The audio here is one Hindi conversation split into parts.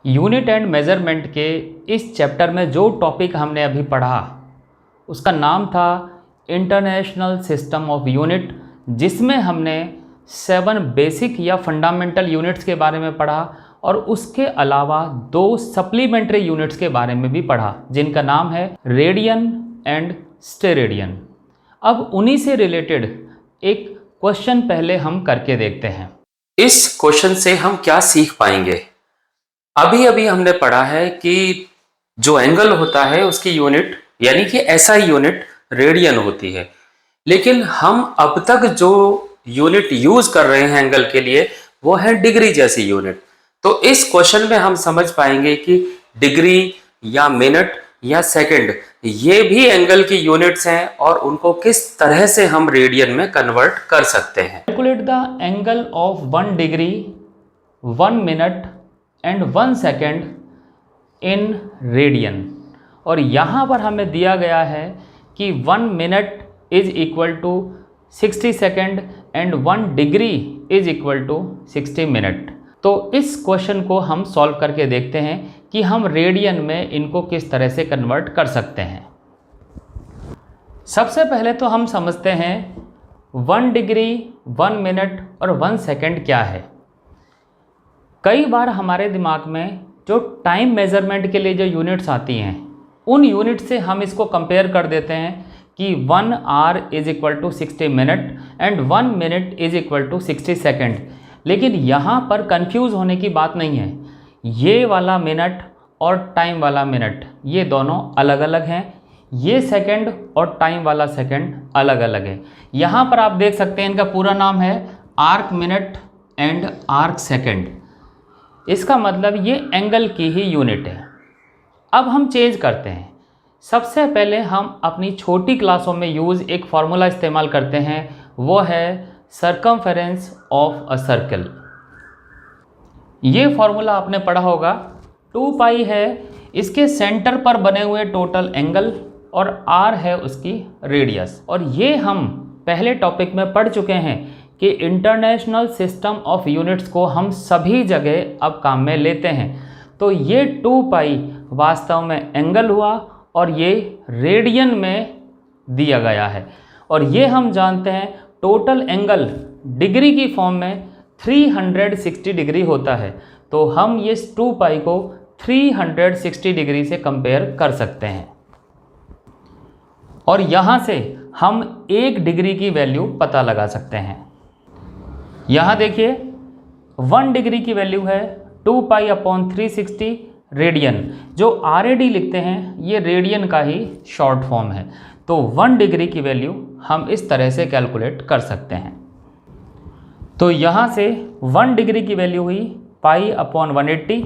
यूनिट एंड मेज़रमेंट के इस चैप्टर में जो टॉपिक हमने अभी पढ़ा उसका नाम था इंटरनेशनल सिस्टम ऑफ यूनिट, जिसमें हमने 7 बेसिक या फंडामेंटल यूनिट्स के बारे में पढ़ा और उसके अलावा 2 सप्लीमेंट्री यूनिट्स के बारे में भी पढ़ा जिनका नाम है रेडियन एंड स्टेरेडियन। अब उन्हीं से रिलेटेड एक क्वेश्चन पहले हम करके देखते हैं। इस क्वेश्चन से हम क्या सीख पाएंगे? अभी अभी हमने पढ़ा है कि जो एंगल होता है उसकी यूनिट यानी कि एसआई यूनिट रेडियन होती है, लेकिन हम अब तक जो यूनिट यूज कर रहे हैं एंगल के लिए वो है डिग्री जैसी यूनिट। तो इस क्वेश्चन में हम समझ पाएंगे कि डिग्री या मिनट या सेकंड ये भी एंगल की यूनिट्स हैं और उनको किस तरह से हम रेडियन में कन्वर्ट कर सकते हैं। Calculate the angle of 1 degree 1 minute and 1 second in radian. और यहाँ पर हमें दिया गया है कि 1 minute is equal to 60 second and 1 degree is equal to 60 minute. तो इस क्वेश्चन को हम सॉल्व करके देखते हैं कि हम रेडियन में इनको किस तरह से कन्वर्ट कर सकते हैं। सबसे पहले तो हम समझते हैं 1 डिग्री 1 मिनट और 1 सेकेंड क्या है। कई बार हमारे दिमाग में जो टाइम मेज़रमेंट के लिए जो यूनिट्स आती हैं उन यूनिट से हम इसको कंपेयर कर देते हैं कि 1 hour is equal to 60 minute and 1 minute is equal to 60 second. लेकिन यहाँ पर कंफ्यूज होने की बात नहीं है। ये वाला मिनट और टाइम वाला मिनट ये दोनों अलग अलग हैं, ये सेकंड और टाइम वाला सेकंड अलग अलग है। यहाँ पर आप देख सकते हैं इनका पूरा नाम है arc minute and arc second. इसका मतलब ये एंगल की ही यूनिट है। अब हम चेंज करते हैं। सबसे पहले हम अपनी छोटी क्लासों में यूज़ एक फार्मूला इस्तेमाल करते हैं, वो है सर्कमफेरेंस ऑफ अ सर्कल। ये फार्मूला आपने पढ़ा होगा। 2 पाई है इसके सेंटर पर बने हुए टोटल एंगल और r है उसकी रेडियस। और ये हम पहले टॉपिक में पढ़ चुके हैं कि इंटरनेशनल सिस्टम ऑफ यूनिट्स को हम सभी जगह अब काम में लेते हैं। तो ये 2 पाई वास्तव में एंगल हुआ और ये रेडियन में दिया गया है। और ये हम जानते हैं टोटल एंगल डिग्री की फॉर्म में 360 डिग्री होता है। तो हम ये 2 पाई को 360 डिग्री से कंपेयर कर सकते हैं और यहाँ से हम 1 डिग्री की वैल्यू पता लगा सकते हैं। यहाँ देखिए 1 डिग्री की वैल्यू है 2 पाई अपॉन 360 रेडियन। जो RAD लिखते हैं ये रेडियन का ही शॉर्ट फॉर्म है। तो 1 डिग्री की वैल्यू हम इस तरह से कैलकुलेट कर सकते हैं। तो यहाँ से 1 डिग्री की वैल्यू हुई पाई अपॉन 180।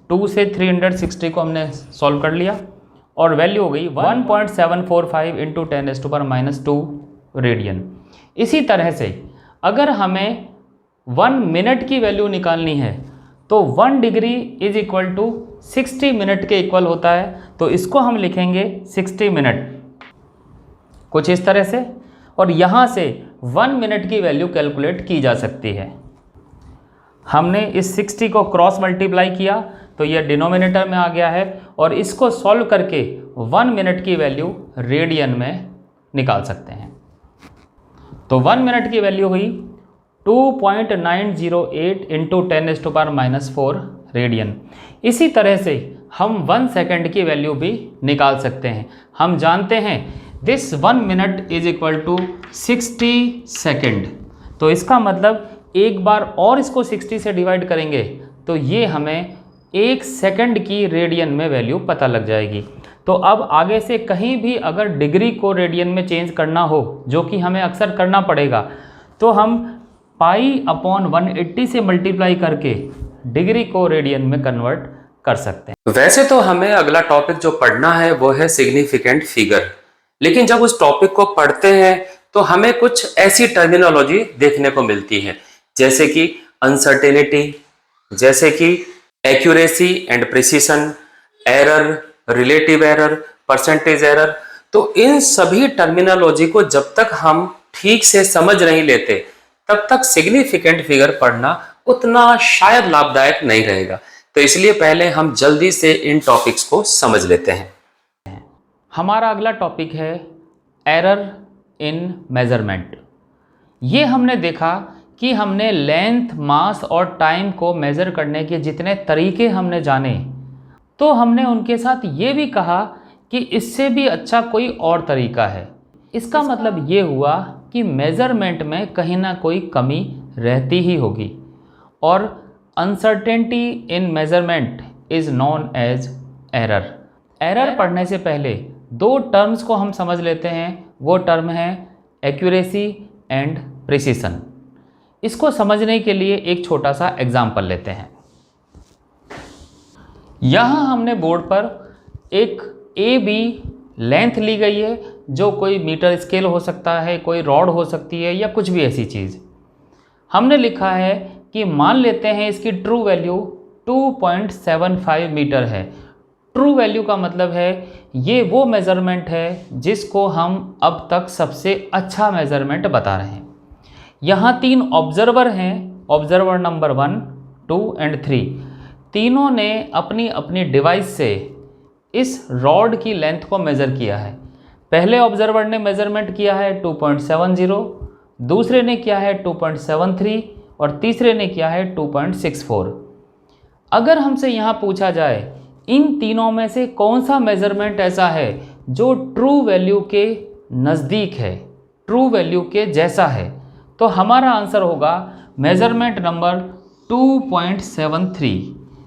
2 से 360 को हमने सॉल्व कर लिया और वैल्यू हो गई 1.745 इंटू 10⁻² रेडियन। इसी तरह से अगर हमें 1 मिनट की वैल्यू निकालनी है तो 1 degree is equal to 60 minute के इक्वल होता है। तो इसको हम लिखेंगे 60 मिनट कुछ इस तरह से। और यहाँ से 1 मिनट की वैल्यू कैलकुलेट की जा सकती है। हमने इस 60 को क्रॉस मल्टीप्लाई किया तो यह डिनोमिनेटर में आ गया है और इसको सॉल्व करके 1 मिनट की वैल्यू रेडियन में निकाल सकते हैं। तो 1 मिनट की वैल्यू हुई 2.908 इंटू 10⁻⁴ रेडियन। इसी तरह से हम 1 सेकेंड की वैल्यू भी निकाल सकते हैं। हम जानते हैं this 1 minute is equal to 60 second. तो इसका मतलब एक बार और इसको 60 से डिवाइड करेंगे तो ये हमें 1 सेकेंड की रेडियन में वैल्यू पता लग जाएगी। तो अब आगे से कहीं भी अगर डिग्री को रेडियन में चेंज करना हो, जो कि हमें अक्सर करना पड़ेगा, तो हम पाई अपॉन 180 से मल्टीप्लाई करके डिग्री को रेडियन में कन्वर्ट कर सकते हैं। वैसे तो हमें अगला टॉपिक जो पढ़ना है वो है सिग्निफिकेंट फिगर, लेकिन जब उस टॉपिक को पढ़ते हैं तो हमें कुछ ऐसी टर्मिनोलॉजी देखने को मिलती है जैसे कि अनसर्टेनिटी, जैसे कि accuracy and precision, error, relative error, percentage error. तो इन सभी टर्मिनोलॉजी को जब तक हम ठीक से समझ नहीं लेते तब तक सिग्निफिकेंट फिगर पढ़ना उतना शायद लाभदायक नहीं रहेगा। तो इसलिए पहले हम जल्दी से इन टॉपिक्स को समझ लेते हैं। हमारा अगला टॉपिक है एरर इन मेज़रमेंट। ये हमने देखा कि हमने लेंथ, मास और टाइम को मेज़र करने के जितने तरीके हमने जाने, तो हमने उनके साथ ये भी कहा कि इससे भी अच्छा कोई और तरीका है। इसका मतलब ये हुआ कि मेज़रमेंट में कहीं ना कोई कमी रहती ही होगी, और uncertainty in measurement is known as error. Error पढ़ने से पहले दो टर्म्स को हम समझ लेते हैं। वो टर्म है एक्यूरेसी एंड प्रिसिशन। इसको समझने के लिए एक छोटा सा एग्जाम्पल लेते हैं। यहाँ हमने बोर्ड पर एक AB लेंथ ली गई है, जो कोई मीटर स्केल हो सकता है, कोई रॉड हो सकती है, या कुछ भी ऐसी चीज़। हमने लिखा है कि मान लेते हैं इसकी ट्रू वैल्यू 2.75 मीटर है। ट्रू वैल्यू का मतलब है ये वो मेज़रमेंट है जिसको हम अब तक सबसे अच्छा मेज़रमेंट बता रहे हैं। यहाँ 3 ऑब्जर्वर हैं, ऑब्जर्वर नंबर 1, 2 एंड 3। तीनों ने अपनी अपनी डिवाइस से इस रॉड की लेंथ को मेज़र किया है। पहले ऑब्जर्वर ने मेज़रमेंट किया है 2.70, दूसरे ने किया है 2.73 और तीसरे ने किया है 2.64। अगर हमसे यहाँ पूछा जाए इन तीनों में से कौन सा मेज़रमेंट ऐसा है जो ट्रू वैल्यू के नज़दीक है, ट्रू वैल्यू के जैसा है, तो हमारा आंसर होगा मेज़रमेंट नंबर 2.73।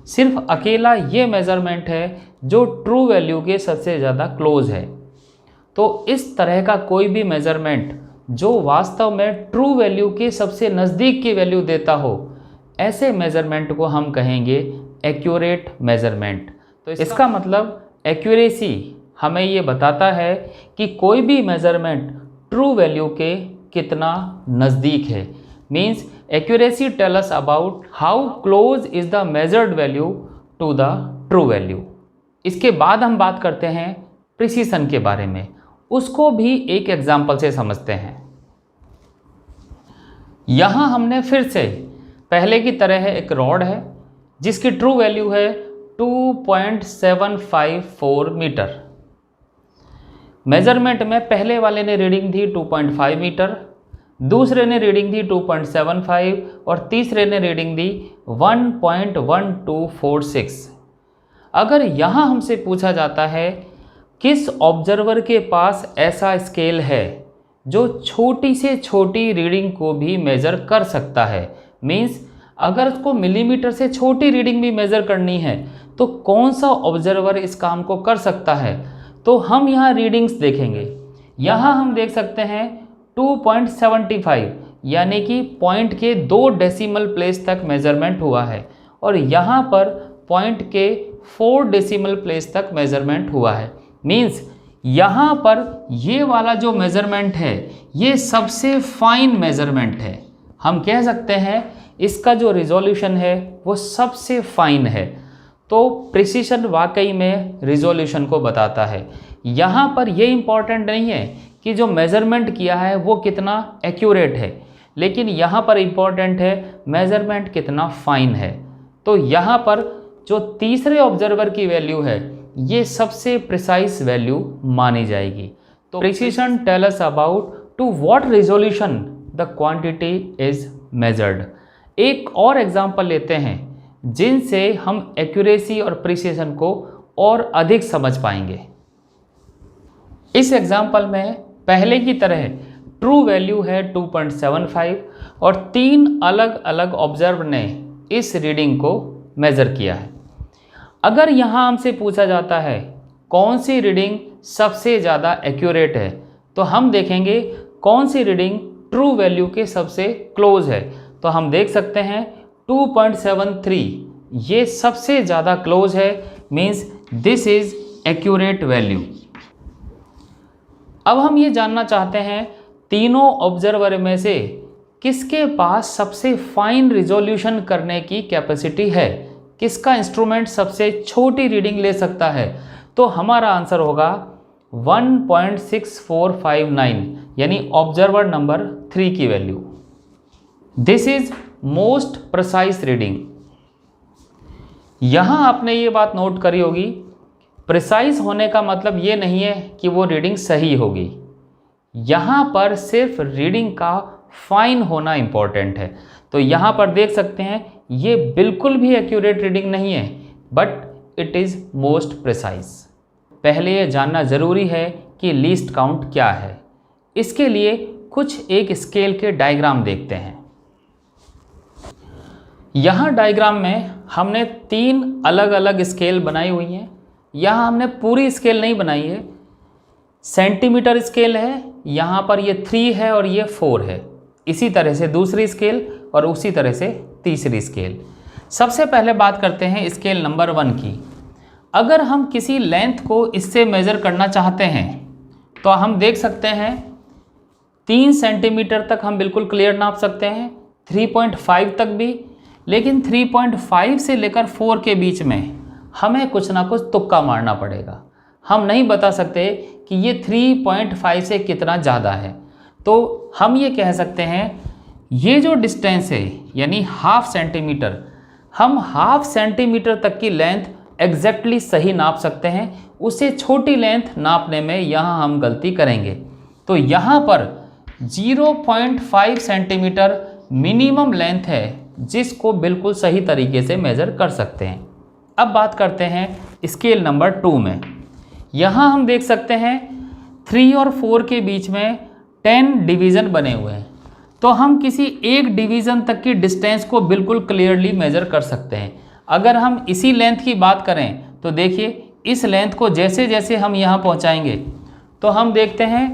सिर्फ अकेला ये मेज़रमेंट है जो ट्रू वैल्यू के सबसे ज़्यादा क्लोज है। तो इस तरह का कोई भी मेज़रमेंट जो वास्तव में ट्रू वैल्यू के सबसे नज़दीक की वैल्यू देता हो, ऐसे मेज़रमेंट को हम कहेंगे एक्यूरेट मेज़रमेंट। तो इसका मतलब एक्यूरेसी हमें ये बताता है कि कोई भी मेज़रमेंट ट्रू वैल्यू के कितना नज़दीक है। Means accuracy tell us about how close is the measured value to the true value. इसके बाद हम बात करते हैं प्रिसीशन के बारे में। उसको भी एक एग्जाम्पल से समझते हैं। यहाँ हमने फिर से पहले की तरह एक रॉड है जिसकी ट्रू वैल्यू है 2.754 मीटर। मेज़रमेंट में पहले वाले ने रीडिंग दी 2.5 मीटर, दूसरे ने रीडिंग दी 2.75 और तीसरे ने रीडिंग दी 1.1246। अगर यहाँ हमसे पूछा जाता है किस ऑब्जर्वर के पास ऐसा स्केल है जो छोटी से छोटी रीडिंग को भी मेज़र कर सकता है, मीन्स अगर उसको मिलीमीटर से छोटी रीडिंग भी मेज़र करनी है तो कौन सा ऑब्जर्वर इस काम को कर सकता है, तो हम यहाँ रीडिंग्स देखेंगे। यहाँ हम देख सकते हैं 2.75 यानी कि पॉइंट के 2 डेसिमल प्लेस तक मेज़रमेंट हुआ है, और यहाँ पर पॉइंट के 4 डेसिमल प्लेस तक मेज़रमेंट हुआ है। मीन्स यहाँ पर ये वाला जो मेज़रमेंट है ये सबसे फाइन मेज़रमेंट है। हम कह सकते हैं इसका जो रिजोल्यूशन है वो सबसे फाइन है। तो प्रिसीशन वाकई में रिजोल्यूशन को बताता है। यहाँ पर ये इम्पॉर्टेंट नहीं है कि जो मेज़रमेंट किया है वो कितना एक्यूरेट है, लेकिन यहाँ पर इम्पॉर्टेंट है मेज़रमेंट कितना फाइन है। तो यहाँ पर जो तीसरे ऑब्जर्वर की वैल्यू है ये सबसे प्रिसाइज वैल्यू मानी जाएगी। तो precision tell us about to what resolution the quantity is measured. एक और एग्जांपल लेते हैं जिनसे हम एक्यूरेसी और प्रिसीशन को और अधिक समझ पाएंगे। इस एग्जांपल में पहले की तरह ट्रू वैल्यू है 2.75 और 3 अलग अलग ऑब्जर्वर ने इस रीडिंग को मेज़र किया है। अगर यहाँ हमसे पूछा जाता है कौन सी रीडिंग सबसे ज़्यादा एक्यूरेट है, तो हम देखेंगे कौन सी रीडिंग ट्रू वैल्यू के सबसे क्लोज है। तो हम देख सकते हैं 2.73 ये सबसे ज़्यादा क्लोज है, means this is accurate value. अब हम ये जानना चाहते हैं तीनों ऑब्जर्वर में से किसके पास सबसे फाइन रिजोल्यूशन करने की कैपेसिटी है, किसका इंस्ट्रूमेंट सबसे छोटी रीडिंग ले सकता है। तो हमारा आंसर होगा 1.6459 यानी ऑब्जर्वर नंबर 3 की value. This is most precise reading. यहाँ आपने ये बात नोट करी होगी, प्रिसाइज होने का मतलब ये नहीं है कि वो रीडिंग सही होगी। यहाँ पर सिर्फ रीडिंग का फाइन होना इम्पॉर्टेंट है। तो यहाँ पर देख सकते हैं ये बिल्कुल भी एक्यूरेट रीडिंग नहीं है, but it is most precise. पहले ये जानना ज़रूरी है कि लीस्ट काउंट क्या है। इसके लिए कुछ एक स्केल के डायग्राम देखते हैं। यहाँ डायग्राम में हमने 3 अलग अलग स्केल बनाई हुई हैं। यहाँ हमने पूरी स्केल नहीं बनाई है। सेंटीमीटर स्केल है, यहाँ पर ये 3 है और ये 4 है। इसी तरह से दूसरी स्केल और उसी तरह से तीसरी स्केल। सबसे पहले बात करते हैं स्केल नंबर 1 की। अगर हम किसी लेंथ को इससे मेज़र करना चाहते हैं तो हम देख सकते हैं 3 सेंटीमीटर तक हम बिल्कुल क्लियर नाप सकते हैं, 3.5 तक भी। लेकिन 3.5 से लेकर 4 के बीच में हमें कुछ ना कुछ तुक्का मारना पड़ेगा। हम नहीं बता सकते कि ये 3.5 से कितना ज़्यादा है। तो हम ये कह सकते हैं ये जो डिस्टेंस है यानी ½ सेंटीमीटर, हम ½ सेंटीमीटर तक की लेंथ एग्जैक्टली सही नाप सकते हैं। उससे छोटी लेंथ नापने में यहाँ हम गलती करेंगे। तो यहाँ पर 0.5 सेंटीमीटर मिनिमम लेंथ है जिसको बिल्कुल सही तरीके से मेज़र कर सकते हैं। अब बात करते हैं स्केल नंबर 2 में। यहाँ हम देख सकते हैं 3 और 4 के बीच में 10 डिवीज़न बने हुए हैं। तो हम किसी एक डिवीज़न तक की डिस्टेंस को बिल्कुल क्लियरली मेज़र कर सकते हैं। अगर हम इसी लेंथ की बात करें तो देखिए इस लेंथ को जैसे जैसे हम यहाँ पहुँचाएंगे तो हम देखते हैं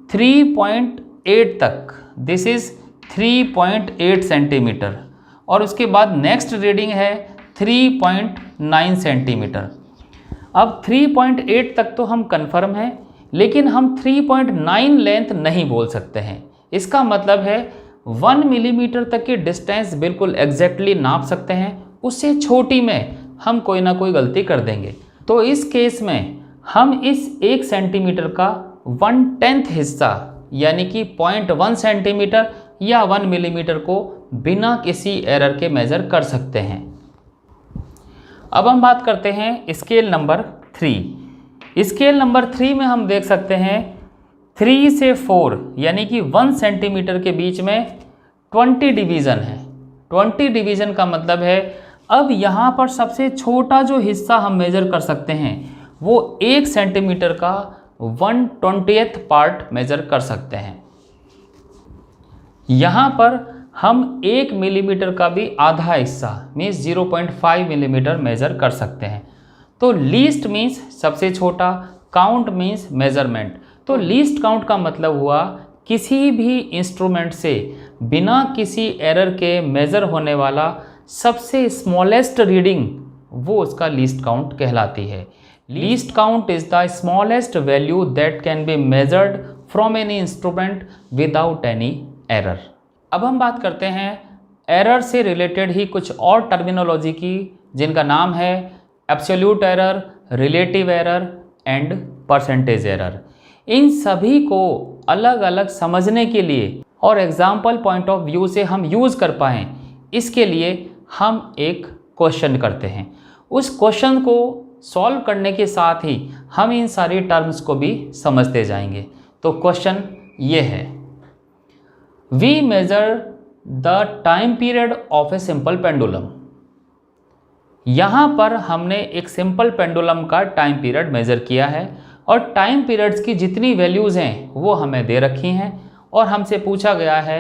3.8 तक, दिस इज़ 3.8 सेंटीमीटर। और उसके बाद नेक्स्ट रीडिंग है 3.9 सेंटीमीटर। अब 3.8 तक तो हम कंफर्म हैं, लेकिन हम 3.9 लेंथ नहीं बोल सकते हैं। इसका मतलब है 1 मिलीमीटर तक की डिस्टेंस बिल्कुल एग्जैक्टली नाप सकते हैं, उससे छोटी में हम कोई ना कोई गलती कर देंगे। तो इस केस में हम इस 1 सेंटीमीटर का 1/10 हिस्सा यानी कि 0.1 सेंटीमीटर या 1 मिलीमीटर को बिना किसी एरर के मेज़र कर सकते हैं। अब हम बात करते हैं स्केल नंबर 3। स्केल नंबर 3 में हम देख सकते हैं 3 से 4 यानी कि 1 सेंटीमीटर के बीच में 20 डिवीज़न है। 20 डिवीज़न का मतलब है अब यहाँ पर सबसे छोटा जो हिस्सा हम मेज़र कर सकते हैं वो 1 सेंटीमीटर का 1/20th पार्ट मेज़र कर सकते हैं। यहाँ पर हम 1 मिलीमीटर का भी आधा हिस्सा मीन्स 0.5 मिलीमीटर मेज़र कर सकते हैं। तो लीस्ट मीन्स सबसे छोटा, काउंट मीन्स मेज़रमेंट। तो लीस्ट काउंट का मतलब हुआ किसी भी इंस्ट्रूमेंट से बिना किसी एरर के मेज़र होने वाला सबसे स्मॉलेस्ट रीडिंग, वो उसका लीस्ट काउंट कहलाती है। Least count is the smallest value that can be measured from any instrument without any error. अब हम बात करते हैं एरर से रिलेटेड ही कुछ और टर्मिनोलॉजी की, जिनका नाम है absolute error, relative error and percentage error. इन सभी को अलग अलग समझने के लिए और एग्जाम्पल पॉइंट ऑफ व्यू से हम यूज़ कर पाएँ, इसके लिए हम एक क्वेश्चन करते हैं। उस क्वेश्चन को सॉल्व करने के साथ ही हम इन सारी टर्म्स को भी समझते जाएंगे। तो क्वेश्चन ये है, We measure the time period of a simple pendulum। यहाँ पर हमने एक सिंपल पेंडुलम का टाइम पीरियड मेज़र किया है और टाइम पीरियड्स की जितनी वैल्यूज़ हैं वो हमें दे रखी हैं और हमसे पूछा गया है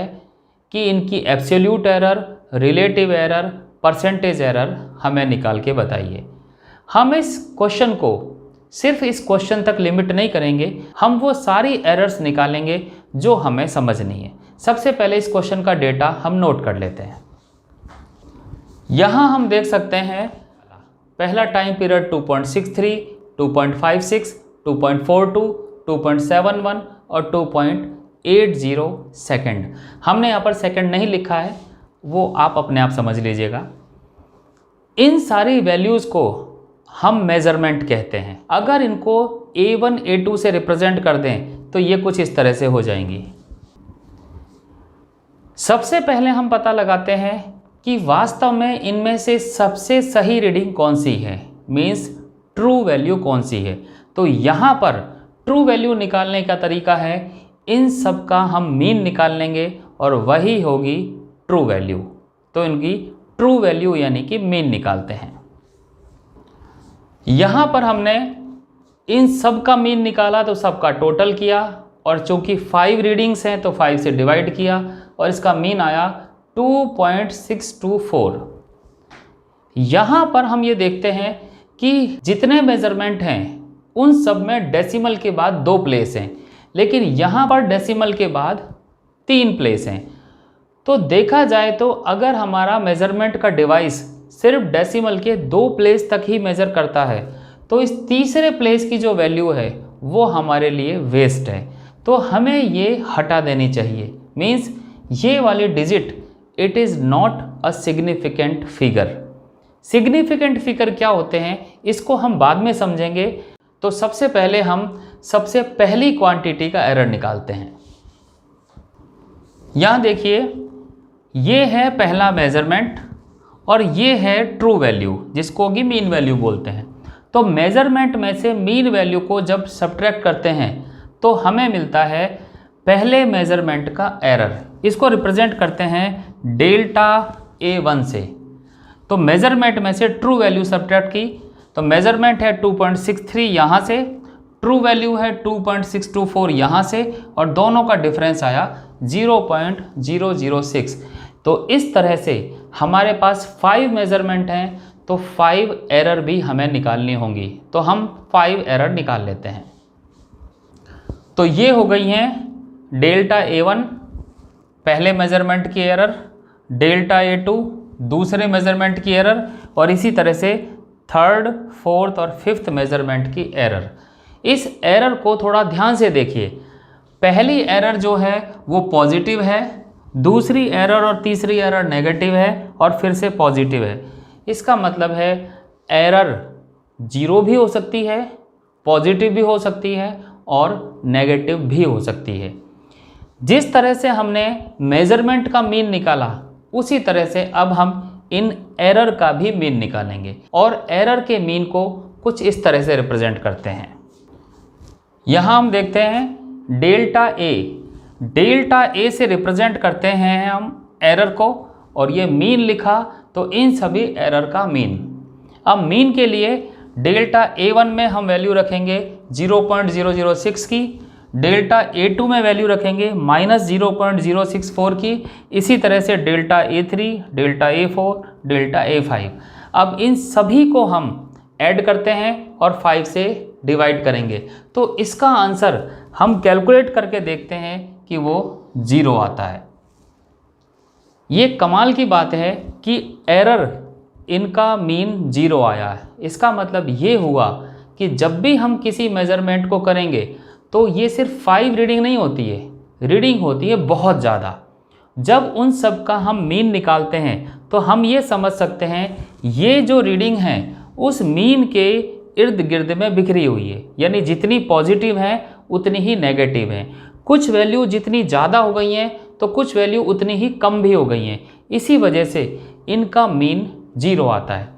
कि इनकी absolute error, relative error, percentage error हमें निकाल के बताइए। हम इस क्वेश्चन को सिर्फ इस क्वेश्चन तक लिमिट नहीं करेंगे, हम वो सारी एरर्स निकालेंगे जो हमें समझनी है। सबसे पहले इस क्वेश्चन का डेटा हम नोट कर लेते हैं। यहाँ हम देख सकते हैं पहला टाइम पीरियड 2.63, 2.56, 2.42, 2.71 और 2.80 सेकेंड। हमने यहाँ पर सेकेंड नहीं लिखा है, वो आप अपने आप समझ लीजिएगा। इन सारी वैल्यूज़ को हम मेज़रमेंट कहते हैं। अगर इनको A1, A2 से रिप्रेजेंट कर दें तो ये कुछ इस तरह से हो जाएंगी। सबसे पहले हम पता लगाते हैं कि वास्तव में इनमें से सबसे सही रीडिंग कौन सी है, मीन्स ट्रू वैल्यू कौन सी है। तो यहाँ पर ट्रू वैल्यू निकालने का तरीका है, इन सब का हम मीन निकाल लेंगे और वही होगी ट्रू वैल्यू। तो इनकी ट्रू वैल्यू यानी कि मीन निकालते हैं। यहाँ पर हमने इन सब का मीन निकाला तो सबका टोटल किया, और चूंकि 5 रीडिंग्स हैं तो 5 से डिवाइड किया और इसका मीन आया 2.624। यहाँ पर हम ये देखते हैं कि जितने मेजरमेंट हैं उन सब में डेसिमल के बाद 2 प्लेस हैं, लेकिन यहाँ पर डेसिमल के बाद 3 प्लेस हैं। तो देखा जाए तो अगर हमारा मेजरमेंट का डिवाइस सिर्फ डेसिमल के 2 प्लेस तक ही मेज़र करता है तो इस तीसरे प्लेस की जो वैल्यू है वो हमारे लिए वेस्ट है, तो हमें ये हटा देनी चाहिए। मीन्स ये वाली digit it is not a significant figure. Significant figure क्या होते हैं इसको हम बाद में समझेंगे। तो सबसे पहले हम सबसे पहली क्वांटिटी का एरर निकालते हैं। यहाँ देखिए, ये है पहला मेजरमेंट और ये है ट्रू वैल्यू जिसको कि मीन वैल्यू बोलते हैं। तो मेजरमेंट में से मीन वैल्यू को जब सब्ट्रैक्ट करते हैं तो हमें मिलता है पहले मेजरमेंट का एरर। इसको रिप्रेजेंट करते हैं डेल्टा A1 से। तो मेजरमेंट में से ट्रू वैल्यू सब्ट्रैक्ट की, तो मेजरमेंट है 2.63 यहाँ से, ट्रू वैल्यू है 2.624 यहाँ से, और दोनों का डिफरेंस आया 0.006। तो इस तरह से हमारे पास 5 मेजरमेंट हैं तो 5 एरर भी हमें निकालनी होंगी। तो हम 5 एरर निकाल लेते हैं। तो ये हो गई हैं डेल्टा A1 पहले मेजरमेंट की एरर, डेल्टा A2 दूसरे मेजरमेंट की एरर, और इसी तरह से थर्ड, फोर्थ और फिफ्थ मेजरमेंट की एरर। इस एरर को थोड़ा ध्यान से देखिए। पहली एरर जो है वो पॉजिटिव है, दूसरी एरर और तीसरी एरर नेगेटिव है और फिर से पॉजिटिव है। इसका मतलब है एरर 0 भी हो सकती है, पॉजिटिव भी हो सकती है और नेगेटिव भी हो सकती है। जिस तरह से हमने मेजरमेंट का मीन निकाला उसी तरह से अब हम इन एरर का भी मीन निकालेंगे, और एरर के मीन को कुछ इस तरह से रिप्रेजेंट करते हैं। यहाँ हम देखते हैं डेल्टा A, डेल्टा A से रिप्रेजेंट करते हैं हम एरर को, और ये मीन लिखा तो इन सभी एरर का मीन। अब मीन के लिए डेल्टा A1 में हम वैल्यू रखेंगे 0.006 की, डेल्टा A2 में वैल्यू रखेंगे -0.064 की, इसी तरह से delta A3, delta A4, delta A5। अब इन सभी को हम ऐड करते हैं और 5 से डिवाइड करेंगे, तो इसका आंसर हम कैलकुलेट करके देखते हैं कि वो 0 आता है। ये कमाल की बात है कि एरर इनका मीन 0 आया है। इसका मतलब ये हुआ कि जब भी हम किसी मेजरमेंट को करेंगे तो ये सिर्फ 5 रीडिंग नहीं होती है, रीडिंग होती है बहुत ज़्यादा। जब उन सब का हम मीन निकालते हैं तो हम ये समझ सकते हैं ये जो रीडिंग है उस मीन के इर्द गिर्द में बिखरी हुई है, यानी जितनी पॉजिटिव है उतनी ही नेगेटिव है। कुछ वैल्यू जितनी ज़्यादा हो गई हैं तो कुछ वैल्यू उतनी ही कम भी हो गई हैं, इसी वजह से इनका मीन 0 आता है।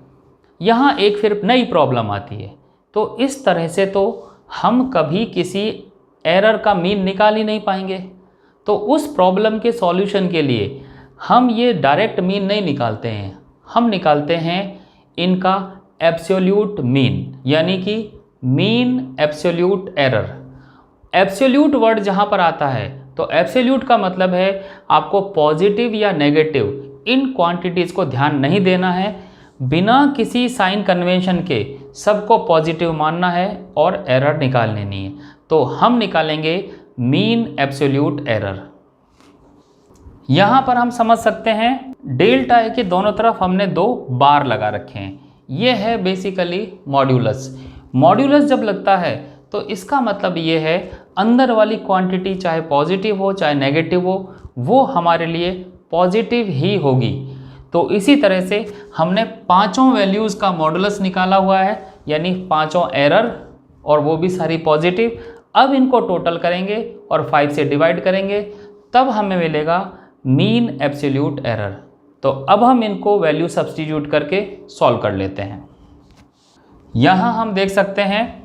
यहाँ एक फिर नई प्रॉब्लम आती है। तो इस तरह से तो हम कभी किसी एरर का मीन निकाल ही नहीं पाएंगे। तो उस प्रॉब्लम के सॉल्यूशन के लिए हम ये डायरेक्ट मीन नहीं निकालते हैं, हम निकालते हैं इनका एब्सोल्यूट मीन, यानी कि mean absolute error. Absolute word जहाँ पर आता है तो एब्सोल्यूट का मतलब है आपको पॉजिटिव या नेगेटिव इन क्वांटिटीज़ को ध्यान नहीं देना है, बिना किसी साइन कन्वेंशन के सबको पॉजिटिव मानना है और एरर निकाल लेनी है। तो हम निकालेंगे मीन एब्सोल्यूट एरर। यहाँ पर हम समझ सकते हैं डेल्टा ए के दोनों तरफ हमने 2 बार लगा रखे हैं। ये है बेसिकली मॉड्यूलस। मॉड्यूलस जब लगता है तो इसका मतलब ये है अंदर वाली क्वांटिटी चाहे पॉजिटिव हो चाहे नेगेटिव हो वो हमारे लिए पॉजिटिव ही होगी। तो इसी तरह से हमने 5 वैल्यूज़ का मॉडुलस निकाला हुआ है, यानी 5 एरर, और वो भी सारी पॉजिटिव। अब इनको टोटल करेंगे और 5 से डिवाइड करेंगे, तब हमें मिलेगा मीन एब्सोल्यूट एरर। तो अब हम इनको वैल्यू सब्स्टिट्यूट करके सॉल्व कर लेते हैं। यहाँ हम देख सकते हैं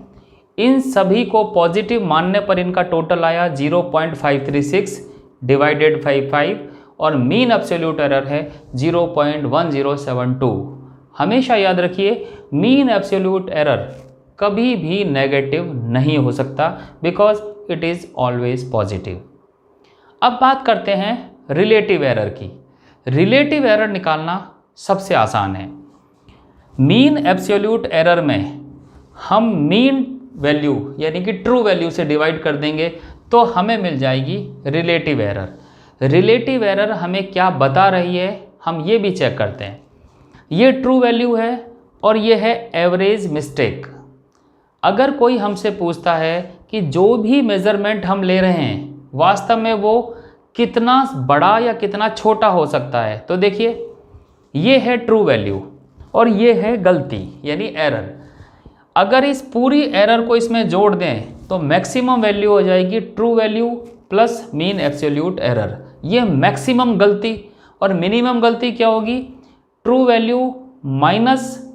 इन सभी को पॉजिटिव मानने पर इनका टोटल आया 0.536 डिवाइडेड बाई 5 और मीन एब्सोल्यूट एरर है 0.1072। हमेशा याद रखिए मीन एब्सोल्यूट एरर कभी भी नेगेटिव नहीं हो सकता because it is always positive. अब बात करते हैं रिलेटिव एरर की। रिलेटिव एरर निकालना सबसे आसान है। मीन एब्सोल्यूट एरर में हम मीन वैल्यू यानी कि ट्रू वैल्यू से डिवाइड कर देंगे तो हमें मिल जाएगी रिलेटिव एरर। रिलेटिव एरर हमें क्या बता रही है हम ये भी चेक करते हैं। ये ट्रू वैल्यू है और ये है एवरेज मिस्टेक। अगर कोई हमसे पूछता है कि जो भी मेज़रमेंट हम ले रहे हैं वास्तव में वो कितना बड़ा या कितना छोटा हो सकता है, तो देखिए ये है ट्रू वैल्यू और ये है गलती यानी एरर। अगर इस पूरी एरर को इसमें जोड़ दें तो मैक्सिमम वैल्यू हो जाएगी true value plus mean absolute error. ये मैक्सिमम गलती और मिनिमम गलती क्या होगी? True value minus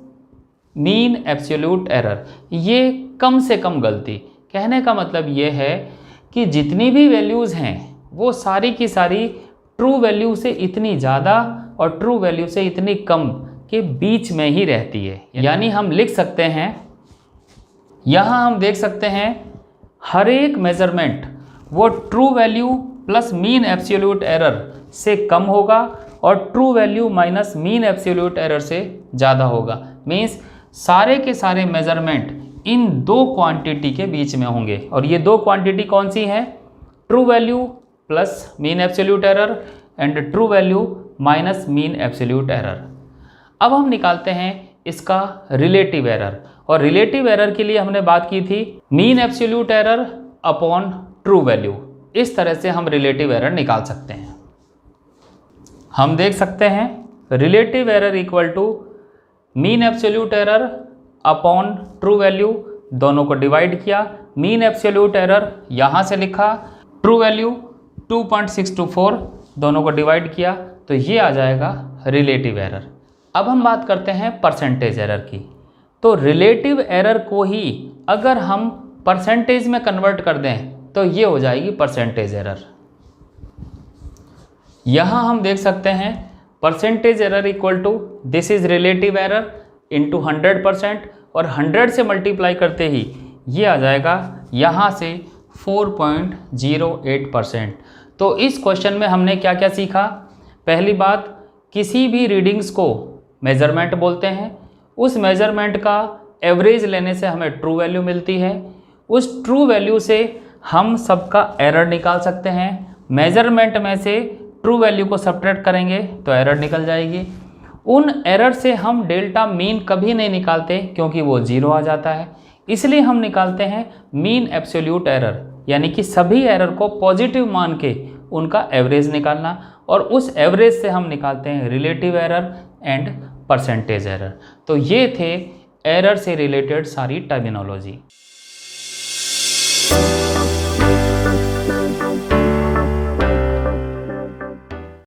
mean absolute error. ये कम से कम गलती। कहने का मतलब ये है कि जितनी भी वैल्यूज़ हैं वो सारी की सारी ट्रू वैल्यू से इतनी ज़्यादा और ट्रू वैल्यू से इतनी कम के बीच में ही रहती है। यानी हम लिख सकते हैं, यहाँ हम देख सकते हैं हर एक मेज़रमेंट वो true value plus mean absolute error से कम होगा और true value minus mean absolute error से ज़्यादा होगा। मीन्स सारे के सारे मेज़रमेंट इन दो क्वांटिटी के बीच में होंगे। और ये दो क्वांटिटी कौन सी हैं? True value plus mean absolute error and true value minus mean absolute error. अब हम निकालते हैं इसका रिलेटिव एरर। और रिलेटिव एरर के लिए हमने बात की थी mean absolute error upon true value. इस तरह से हम रिलेटिव एरर निकाल सकते हैं। हम देख सकते हैं relative error equal to mean absolute error upon true value, दोनों को डिवाइड किया। मीन एब्सोल्यूट एरर यहाँ से लिखा, ट्रू वैल्यू 2.624, दोनों को डिवाइड किया तो ये आ जाएगा रिलेटिव एरर। अब हम बात करते हैं परसेंटेज एरर की। तो रिलेटिव एरर को ही अगर हम परसेंटेज में कन्वर्ट कर दें तो ये हो जाएगी परसेंटेज एरर। यहाँ हम देख सकते हैं percentage error equal to this is relative error into 100% और 100 से मल्टीप्लाई करते ही ये आ जाएगा यहाँ से 4.08%। तो इस क्वेश्चन में हमने क्या क्या सीखा? पहली बात, किसी भी रीडिंग्स को मेज़रमेंट बोलते हैं। उस मेज़रमेंट का एवरेज लेने से हमें ट्रू वैल्यू मिलती है। उस ट्रू वैल्यू से हम सबका एरर निकाल सकते हैं। मेज़रमेंट में से ट्रू वैल्यू को सब्ट्रैक्ट करेंगे तो एरर निकल जाएगी। उन एरर से हम डेल्टा मीन कभी नहीं निकालते क्योंकि वो 0 आ जाता है। इसलिए हम निकालते हैं मीन एब्सोल्यूट एरर, यानी कि सभी एरर को पॉजिटिव मान के उनका एवरेज निकालना, और उस एवरेज से हम निकालते हैं relative error and percentage error. तो ये थे एरर से रिलेटेड सारी टर्मिनोलॉजी।